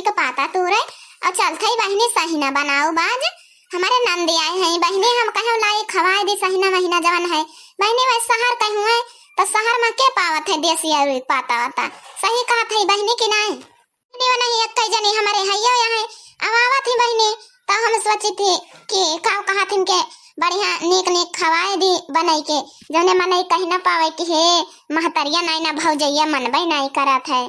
का पाता तोरे और चलते ही बहनी सहीना बनाओ बाज हमारे नंदी आए हैं बहनी हम कहे लाई खवाए दी सहीना महीना जवन है बहनी वह शहर कहूँ है तो शहर में के पावत है देसी और पाता वाता सही कहा था बहनी की नहीं नहीं एक कई जनी हमारे हैया यहाँ अवावा थी बहनी तो हम सोची थी कि का कहा थी के बढ़िया नीक नीक खवाए दी बनाई के जौने मनई कहीं ना पावे कि हे महतरिया नहीं ना भौजैया मनबई नहीं करत है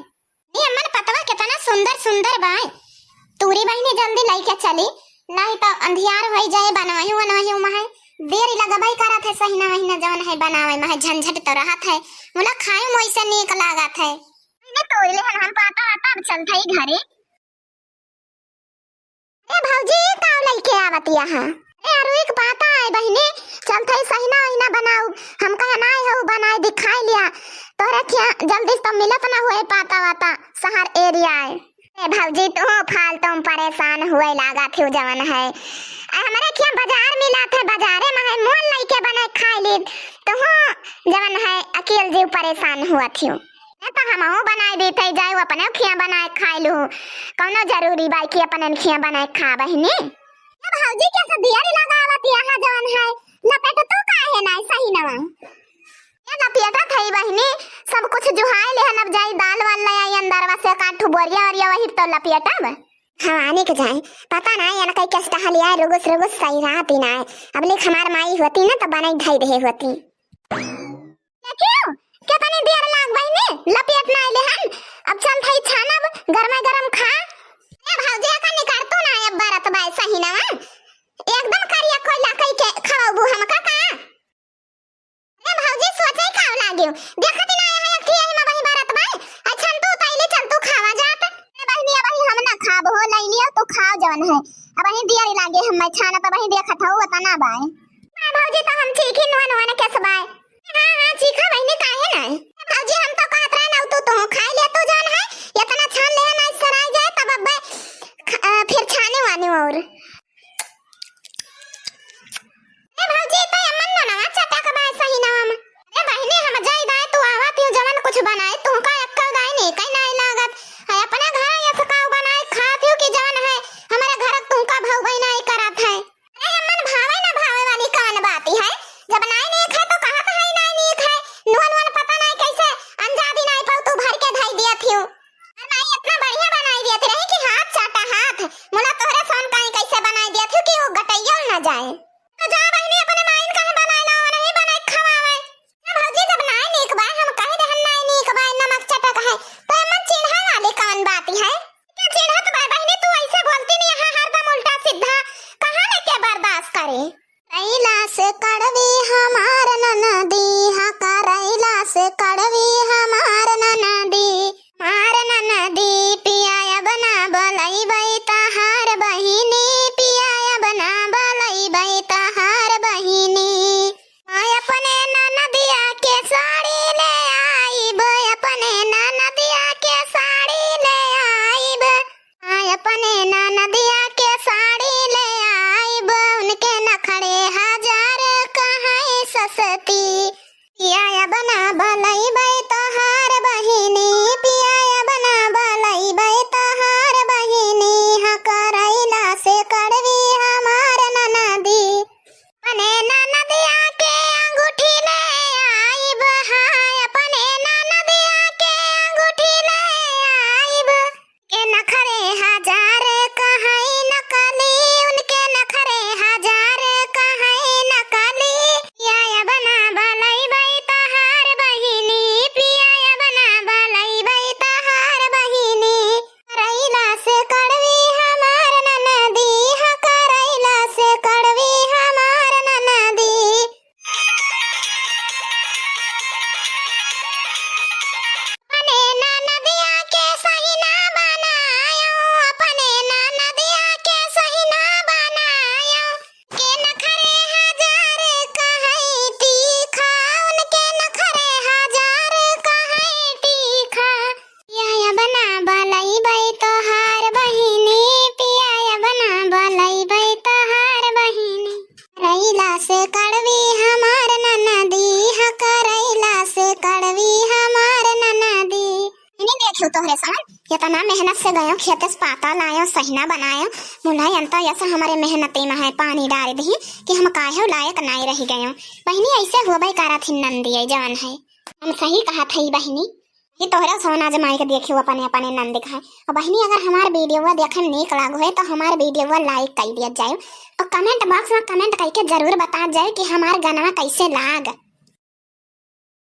ये मन पतवा कितना सुंदर सुंदर बाय तूरी बहनी जल्दी लेके चली नहीं तो अंधियार हो जाए बनवाही महे देर लगबई करत है सहीना महीना जवन है बनावे महे झंझट तो रहत है मोला खाए मोइसे नीक लागत है ने तोड़ ले हम पाता आता अब चलते ही घरे ए भौजी काव लेके आवत यहां ए अरु एक पाता है बहनी चलते ही सहीना महीना बनाऊ हम कहा ना हो बनाए दिखाई लिया तोरा क्या जल्दी तो मिलत ना हुए पाता वाता शहर एरिया है ए भौजी तो फालतू परेशान हुए लागा थे जवन है हमारे क्या बाजार मिला था बाजारे में है मोल लेके बनाए खाई ली तो जवन है अकेले जीव परेशान हुआ थी तो हमहू बनाए दी थे जाए अपने खिया बनाए खाई लू कौनो जरूरी बाई की अपने खिया बनाए खा बहनी अब भौजी कैसे दियारी लगावत यहां जवन है लपेट तो काहे ना सही ना ये लपेटा थई बहनी सब कुछ जुहाई ले अब जाई दाल वाल ले आई अंदर वसे काठू बोरिया और ये वही तो लपेटा में हाँ आने के जाए पता ना ये ना कई कैसे हलिया रुगुस रुगुस सही रहती ना अब लेख हमार माई होती ना तो बनाई ढाई रहे होती क्यों कितनी देर लाग बहनी लपेट ना ले हम अब चल भाई छाना गरमा गरम खा ए भौजी का निकाल तो ना अब बारत बाय सही ना एकदम करिया कोई लाकई के खाओ हम का ए भौजी सोचे खाव लागियो देखत ना है कि यही में वही बारत बाय अच्छा तू तैले चल तू खावा जात ए बहनी अब हम ना खाब हो ले लियो तो खाओ जवन है अब वही देर लागे हम छाना तो वही देखत हो तना बाय भौजी तो हम ठीक ही नवन कैसे बाय हां चीखा बहनी काहे ना भौजी हम तो कहत रहे ना तू खा ले तू जान है इतना छान ले ना सराय जाए तब अब फिर छाने वाने और ए भौजी तो अमन ना चटा का बाय सही ना हम ए बहनी हम जाई दाए तू आवत हूं जवन कुछ बनाए तू का अक्कल गाय नहीं कहीं नहीं लागत है अपने घर ये सकाव बनाए खात हूं कि जवन है हमारे घर तू का भाव भाई नहीं करत है अरे अमन भावे ना भावे वाली कौन बात है जब नहीं खा तो कहा था नहीं खा नुन पता नहीं कैसे अंजादी नहीं पाऊ तू भर के धाई दिया थी और नहीं इतना बढ़िया बनाई दिया थी रही कि हाथ चाटा हाथ मोला तोहरे सोन काई कैसे बनाई दिया थी कि वो गटैया ना जाए तो जा बहनी अपने माइन का बनाई ला और नहीं बनाई खवावे भौजी जब नहीं नीक बा हम कहे दे हम नहीं नीक बा नमक चटक है तो मन चिढ़ा वाली कौन बात है क्या चिढ़त बा बहनी तू ऐसे बोलती नहीं हां हरदम उल्टा सीधा कहां लेके बर्दाश्त करे रैला से कड़वी हमार ननदी हा करैला से कड़वी हमार ननदी मार ननदी पियाया बना बलई बई तहार बहिनी पियाया बना बलई बई तहार बहिनी मैं अपने ननदिया के साड़ी ले आई बे अपने ननदिया के साड़ी ले आई मेहनत से गयो खेत से पाता लायो सहीना बनायो मुलाई अंत ऐसा हमारे मेहनती में है पानी डाल दी कि हम काहे लायक नहीं रह गयो। बहनी ऐसे हुआ करा थी नंदी जवन है हम सही कहा थी बहनी। ये तोहरा सोना जमाई के देखियो अपने अपने नंद दिखाए। और बहनी अगर हमार वीडियो देखे नीक लागो है तो हमार वीडियो लाइक कर दिया जाए और कमेंट बॉक्स में कमेंट करके जरूर बता जाए कि हमार गाना कैसे लाग।